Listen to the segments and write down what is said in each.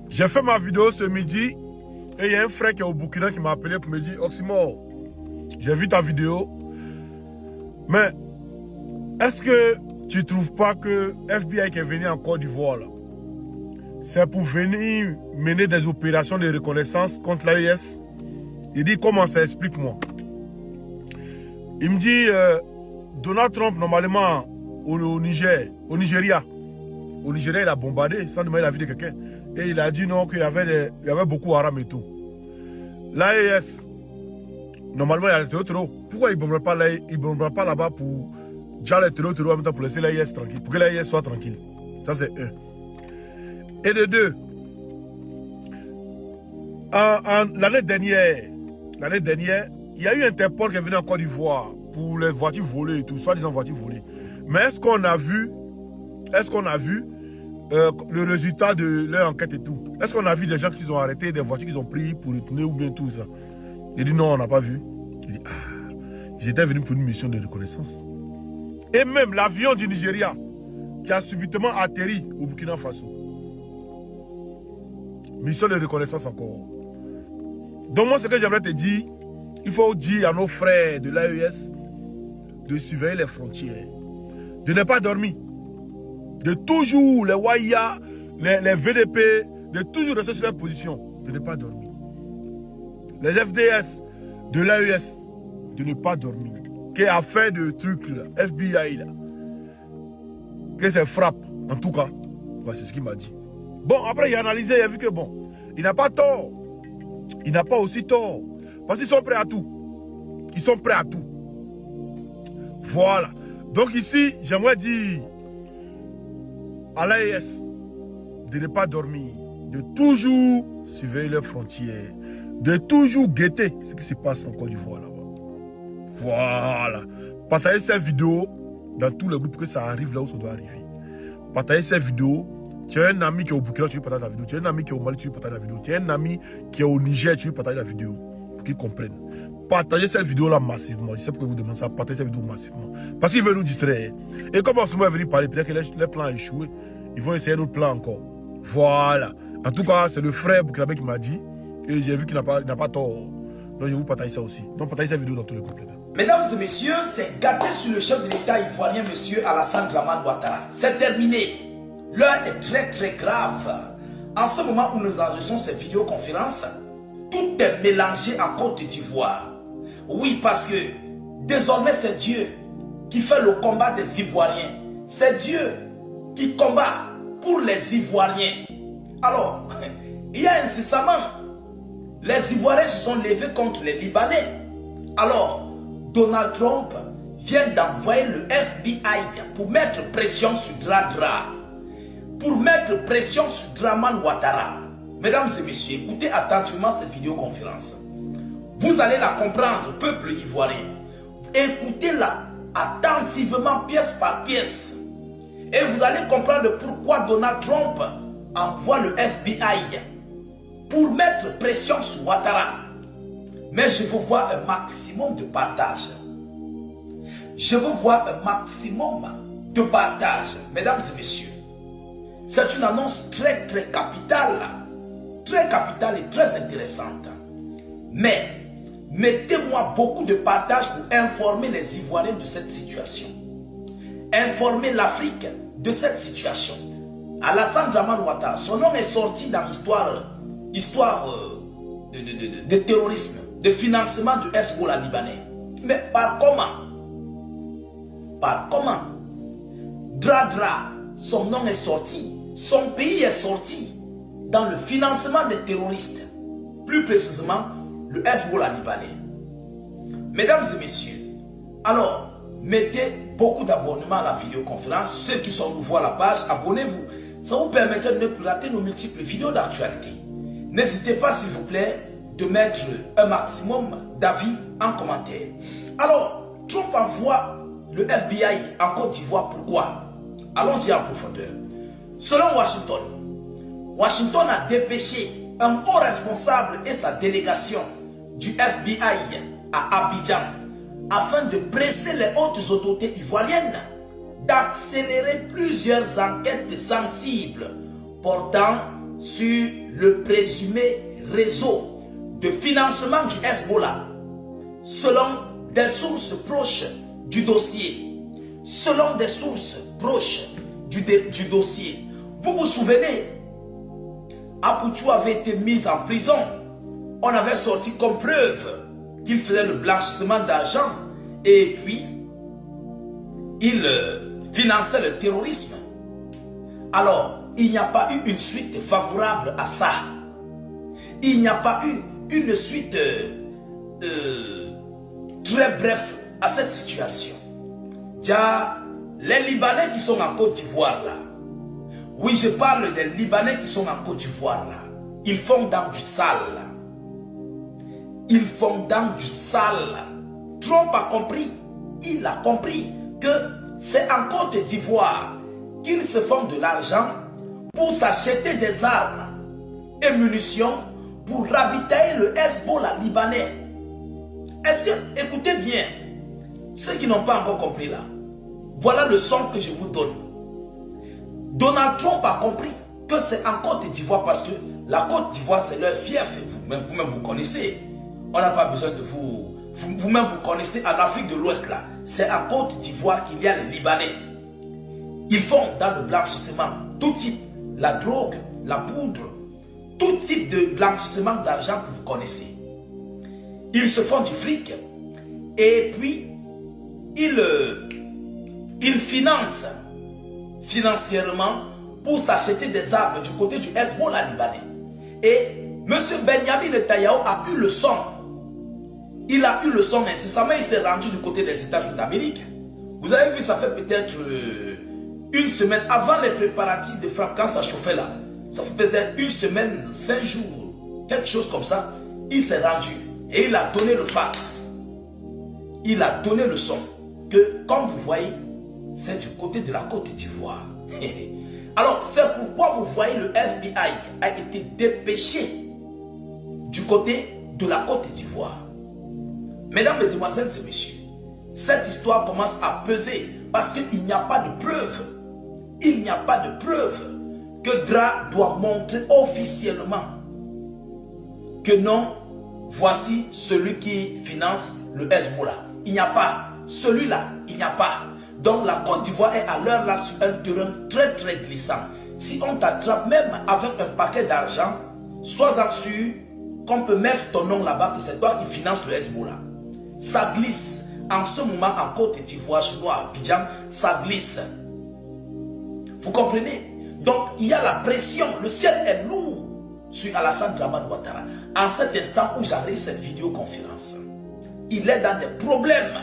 J'ai fait ma vidéo ce midi et il y a un frère qui est au Burkina qui m'a appelé pour me dire Oxymore, j'ai vu ta vidéo, mais est-ce que tu ne trouves pas que FBI qui est venu en Côte d'Ivoire, c'est pour venir mener des opérations de reconnaissance contre l'AES? Il dit comment ça, explique-moi. Il me dit Donald Trump, normalement, au Nigeria, il a bombardé sans demander l'avis de quelqu'un. Et il a dit non, qu'il y avait beaucoup d'Arabes et tout. L'AES, normalement, il y a les terreaux. Pourquoi il ne bombarde pas là-bas pour déjà les terreaux en même temps pour laisser l'AES tranquille, pour que l'AES soit tranquille? Ça, c'est un. Et de deux, l'année dernière, il y a eu Interpol qui est venu en Côte d'Ivoire pour les voitures volées et tout, soi-disant voitures volées. Mais est-ce qu'on a vu le résultat de leur enquête et tout? Est-ce qu'on a vu des gens qui ont arrêté, des voitures qu'ils ont pris pour retourner ou bien tout ça? Il dit non, on n'a pas vu. Il dit ils étaient venus pour une mission de reconnaissance. Et même l'avion du Nigeria qui a subitement atterri au Burkina Faso. Mission de reconnaissance encore. Donc moi, ce que j'aimerais te dire, il faut dire à nos frères de l'AES de surveiller les frontières, de ne pas dormir, de toujours les Waya, les VDP, de toujours rester sur leur position, de ne pas dormir. Les FDS de l'AES, de ne pas dormir. Quelle affaire de trucs là, FBI là, que c'est frappe, en tout cas, c'est ce qu'il m'a dit. Bon, après il a analysé, il a vu que bon, il n'a pas tort. Il n'a pas aussi tort. Parce qu'ils sont prêts à tout. Ils sont prêts à tout. Voilà. Donc ici, j'aimerais dire à l'AES de ne pas dormir, de toujours surveiller leurs frontières, de toujours guetter ce qui se passe en Côte d'Ivoire là-bas. Voilà. Partagez cette vidéo dans tous les groupes que ça arrive là où ça doit arriver. Partagez cette vidéo. Tu as un ami qui est au Burkina, tu veux partager la vidéo. Tu as un ami qui est au Mali, tu veux partager la vidéo. Tu as un ami qui est au Niger, tu veux partager la vidéo. Pour qu'ils comprennent. Partagez cette vidéo-là massivement. Je sais pourquoi vous demandez ça. Partagez cette vidéo massivement. Parce qu'ils veulent nous distraire. Et comme en ce moment, ils veulent parler, peut-être que les plans ont échoué. Ils vont essayer d'autres plans encore. Voilà. En tout cas, c'est le frère burkinabé qui m'a dit. Et j'ai vu qu'il n'a pas tort. Donc je vous partage ça aussi. Donc partagez cette vidéo dans tous les groupes. Mesdames et messieurs, c'est gâté sur le chef de l'État ivoirien, monsieur Alassane Dramane Ouattara. C'est terminé. L'heure est très très grave. En ce moment où nous enregistrons cette vidéoconférence, tout est mélangé en Côte d'Ivoire. Oui, parce que désormais c'est Dieu qui fait le combat des Ivoiriens. C'est Dieu qui combat pour les Ivoiriens. Alors, il y a incessamment, les Ivoiriens se sont levés contre les Libanais. Alors, Donald Trump vient d'envoyer le FBI pour mettre pression sur Dradra. Pour mettre pression sur Dramane Ouattara. Mesdames et messieurs, écoutez attentivement cette vidéoconférence. Vous allez la comprendre, peuple ivoirien. Écoutez-la attentivement, pièce par pièce. Et vous allez comprendre pourquoi Donald Trump envoie le FBI pour mettre pression sur Ouattara. Mais je veux voir un maximum de partage. Je veux voir un maximum de partage, mesdames et messieurs. C'est une annonce très très capitale et très intéressante. Mais mettez-moi beaucoup de partage pour informer les Ivoiriens de cette situation. Informer l'Afrique de cette situation. Alassane Dramane Ouattara, son nom est sorti dans l'histoire de terrorisme, de financement du Hezbollah libanais. Mais par comment? Par comment? Dradra, son nom est sorti. Son pays est sorti dans le financement des terroristes, plus précisément le Hezbollah libanais. Mesdames et messieurs, alors mettez beaucoup d'abonnements à la vidéoconférence. Ceux qui sont nouveaux à la page, abonnez-vous. Ça vous permettra de ne plus rater nos multiples vidéos d'actualité. N'hésitez pas s'il vous plaît de mettre un maximum d'avis en commentaire. Alors, Trump envoie le FBI en Côte d'Ivoire. Pourquoi? Allons-y en profondeur. Selon Washington a dépêché un haut responsable et sa délégation du FBI à Abidjan afin de presser les hautes autorités ivoiriennes d'accélérer plusieurs enquêtes sensibles portant sur le présumé réseau de financement du Hezbollah selon des sources proches du dossier. Selon des sources proches du dossier. Vous vous souvenez, Apouchou avait été mis en prison. On avait sorti comme preuve qu'il faisait le blanchissement d'argent et puis il finançait le terrorisme. Alors, il n'y a pas eu une suite favorable à ça. Il n'y a pas eu une suite très bref à cette situation. Déjà, les Libanais qui sont en Côte d'Ivoire là, oui, je parle des Libanais qui sont en Côte d'Ivoire là, ils font dans du sale. Ils font dans du sale. Trump a compris, il a compris que c'est en Côte d'Ivoire qu'ils se font de l'argent pour s'acheter des armes et munitions pour ravitailler le Hezbollah libanais. Est-ce que, écoutez bien, ceux qui n'ont pas encore compris là, voilà le son que je vous donne. Donald Trump a compris que c'est en Côte d'Ivoire parce que la Côte d'Ivoire c'est leur fief. Vous-même vous connaissez. On n'a pas besoin de vous. Vous-même vous connaissez en Afrique de l'Ouest là. C'est en Côte d'Ivoire qu'il y a les Libanais. Ils font dans le blanchissement tout type, la drogue, la poudre, tout type de blanchissement d'argent que vous connaissez. Ils se font du fric et puis ils financent financièrement pour s'acheter des armes du côté du Hezbollah libanais. Et M. Benjamin Netanyahu a eu le son. Il a eu le son incessamment, il s'est rendu du côté des États-Unis d'Amérique. Vous avez vu, ça fait peut-être une semaine avant les préparatifs de frappe, quand ça chauffait là. Ça fait peut-être une semaine, 5 jours, quelque chose comme ça. Il s'est rendu et il a donné le fax. Il a donné le son que, comme vous voyez, c'est du côté de la Côte d'Ivoire. Alors, c'est pourquoi vous voyez le FBI a été dépêché du côté de la Côte d'Ivoire. Mesdames, Mesdemoiselles et Messieurs, cette histoire commence à peser parce qu'il n'y a pas de preuve. Il n'y a pas de preuve que DRA doit montrer officiellement que non, voici celui qui finance le Hezbollah. Il n'y a pas. Celui-là, il n'y a pas. Donc la Côte d'Ivoire est à l'heure là sur un terrain très très glissant. Si on t'attrape même avec un paquet d'argent, sois-en sûr qu'on peut mettre ton nom là-bas, que c'est toi qui finance le Hezbollah. Ça glisse. En ce moment, en Côte d'Ivoire, chez moi, à Abidjan, ça glisse. Vous comprenez? Donc, il y a la pression. Le ciel est lourd sur Alassane Dramane Ouattara. En cet instant où j'arrive cette vidéoconférence, il est dans des problèmes.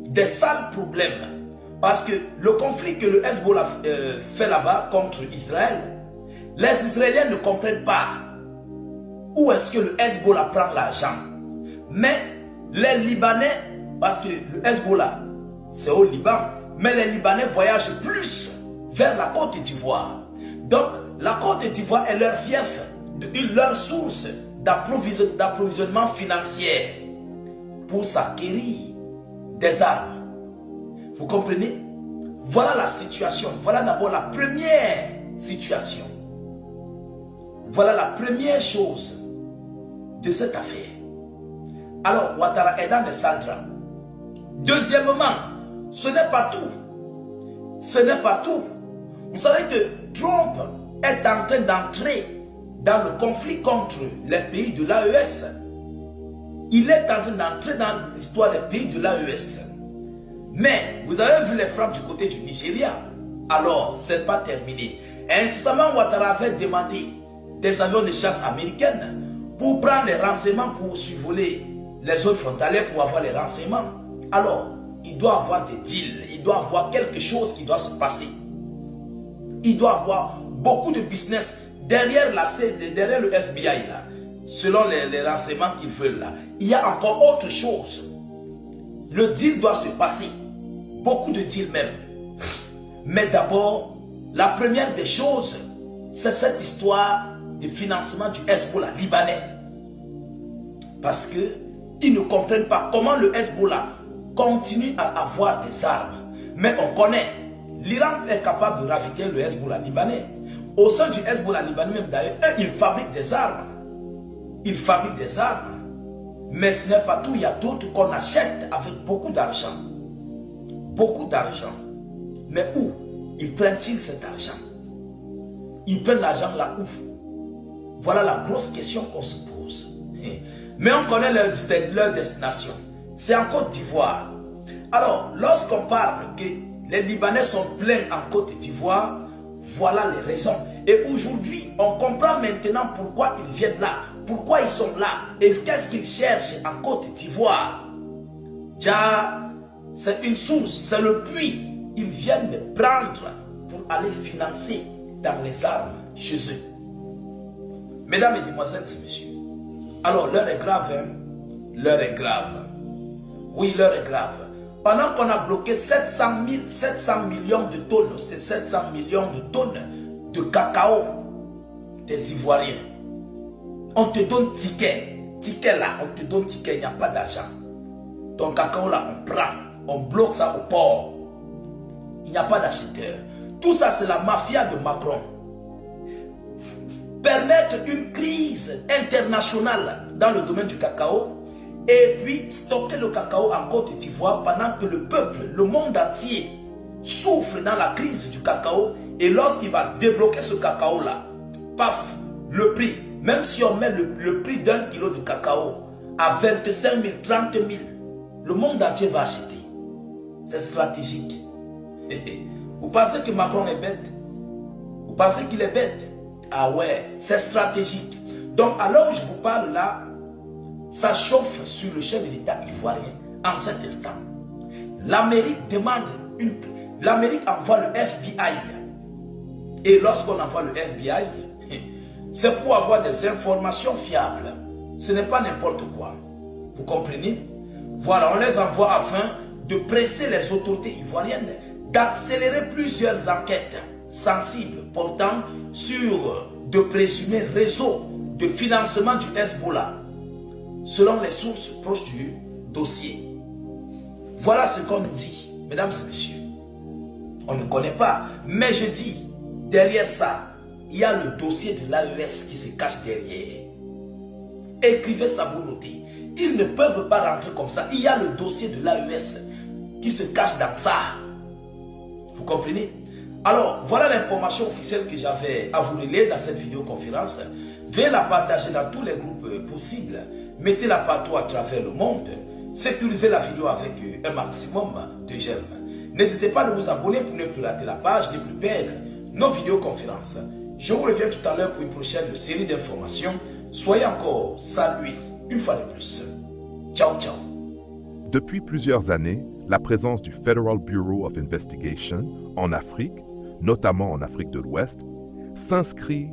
Des sales problèmes. Parce que le conflit que le Hezbollah fait là-bas contre Israël, les Israéliens ne comprennent pas où est-ce que le Hezbollah prend l'argent. Mais les Libanais, parce que le Hezbollah, c'est au Liban, mais les Libanais voyagent plus vers la Côte d'Ivoire. Donc, la Côte d'Ivoire est leur fief, leur source d'approvisionnement financier pour s'acquérir des armes. Vous comprenez? Voilà la situation. Voilà d'abord la première situation. Voilà la première chose de cette affaire. Alors, Ouattara est dans des centres. Deuxièmement, ce n'est pas tout. Ce n'est pas tout. Vous savez que Trump est en train d'entrer dans le conflit contre les pays de l'AES. Il est en train d'entrer dans l'histoire des pays de l'AES. Mais vous avez vu les frappes du côté du Nigeria. Alors, ce n'est pas terminé. Incessamment, Ouattara avait demandé des avions de chasse américaines pour prendre les renseignements pour survoler les zones frontalières pour avoir les renseignements. Alors, il doit avoir des deals. Il doit avoir quelque chose qui doit se passer. Il doit avoir beaucoup de business derrière le FBI là. Selon les renseignements qu'ils veulent là. Il y a encore autre chose. Le deal doit se passer. Beaucoup de deals même. Mais d'abord, la première des choses, c'est cette histoire de financement du Hezbollah libanais. Parce que ils ne comprennent pas comment le Hezbollah continue à avoir des armes. Mais on connaît, l'Iran est capable de ravitailler le Hezbollah libanais. Au sein du Hezbollah libanais même d'ailleurs, eux, ils fabriquent des armes. Ils fabriquent des armes. Mais ce n'est pas tout, il y a d'autres qu'on achète avec beaucoup d'argent. Beaucoup d'argent. Mais où ils prennent-ils cet argent? Ils prennent l'argent là où? Voilà la grosse question qu'on se pose. Mais on connaît leur destination. C'est en Côte d'Ivoire. Alors, lorsqu'on parle que les Libanais sont pleins en Côte d'Ivoire, voilà les raisons. Et aujourd'hui, on comprend maintenant pourquoi ils viennent là, pourquoi ils sont là, et qu'est-ce qu'ils cherchent en Côte d'Ivoire. Déjà, c'est une source, c'est le puits. Ils viennent de prendre pour aller financer dans les armes chez eux. Mesdames et demoiselles et messieurs, alors l'heure est grave, hein? L'heure est grave. Oui, l'heure est grave. Pendant qu'on a bloqué 700 millions de tonnes, c'est 700 millions de tonnes de cacao des Ivoiriens. On te donne ticket. Ticket là, on te donne ticket, il n'y a pas d'argent. Ton cacao là, on prend. On bloque ça au port. Il n'y a pas d'acheteur. Tout ça, c'est la mafia de Macron. Permettre une crise internationale dans le domaine du cacao et puis stocker le cacao en Côte d'Ivoire pendant que le peuple, le monde entier souffre dans la crise du cacao. Et lorsqu'il va débloquer ce cacao là, paf, le prix, même si on met le prix d'un kilo de cacao à 25 000, 30 000, le monde entier va acheter. C'est stratégique. Vous pensez que Macron est bête? Vous pensez qu'il est bête? Ah ouais, c'est stratégique. Donc alors je vous parle là, ça chauffe sur le chef de l'État ivoirien en cet instant. L'Amérique demande l'Amérique envoie le FBI. Et lorsqu'on envoie le FBI, c'est pour avoir des informations fiables. Ce n'est pas n'importe quoi. Vous comprenez? Voilà, on les envoie afin de presser les autorités ivoiriennes d'accélérer plusieurs enquêtes sensibles portant sur de présumés réseaux de financement du Hezbollah, selon les sources proches du dossier. Voilà ce qu'on nous dit, mesdames et messieurs. On ne connaît pas, mais je dis, derrière ça, il y a le dossier de l'AES qui se cache derrière. Écrivez ça, vous notez. Ils ne peuvent pas rentrer comme ça. Il y a le dossier de l'AES qui se cache dans ça. Vous comprenez? Alors, voilà l'information officielle que j'avais à vous relayer dans cette vidéoconférence. Veuillez la partager dans tous les groupes possibles. Mettez-la partout à travers le monde. Sécurisez la vidéo avec un maximum de j'aime. N'hésitez pas à vous abonner pour ne plus rater la page, ne plus perdre nos vidéoconférences. Je vous reviens tout à l'heure pour une prochaine série d'informations. Soyez encore salués une fois de plus. Ciao, ciao. Depuis plusieurs années, la présence du Federal Bureau of Investigation en Afrique, notamment en Afrique de l'Ouest, s'inscrit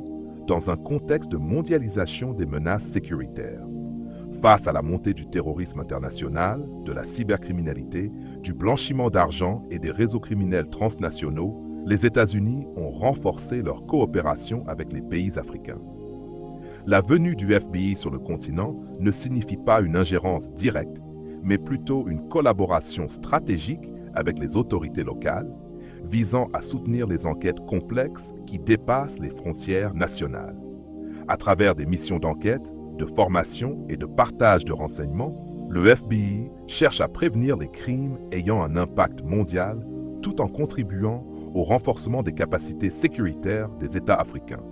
dans un contexte de mondialisation des menaces sécuritaires. Face à la montée du terrorisme international, de la cybercriminalité, du blanchiment d'argent et des réseaux criminels transnationaux, les États-Unis ont renforcé leur coopération avec les pays africains. La venue du FBI sur le continent ne signifie pas une ingérence directe, mais plutôt une collaboration stratégique avec les autorités locales, visant à soutenir les enquêtes complexes qui dépassent les frontières nationales. À travers des missions d'enquête, de formation et de partage de renseignements, le FBI cherche à prévenir les crimes ayant un impact mondial tout en contribuant au renforcement des capacités sécuritaires des États africains.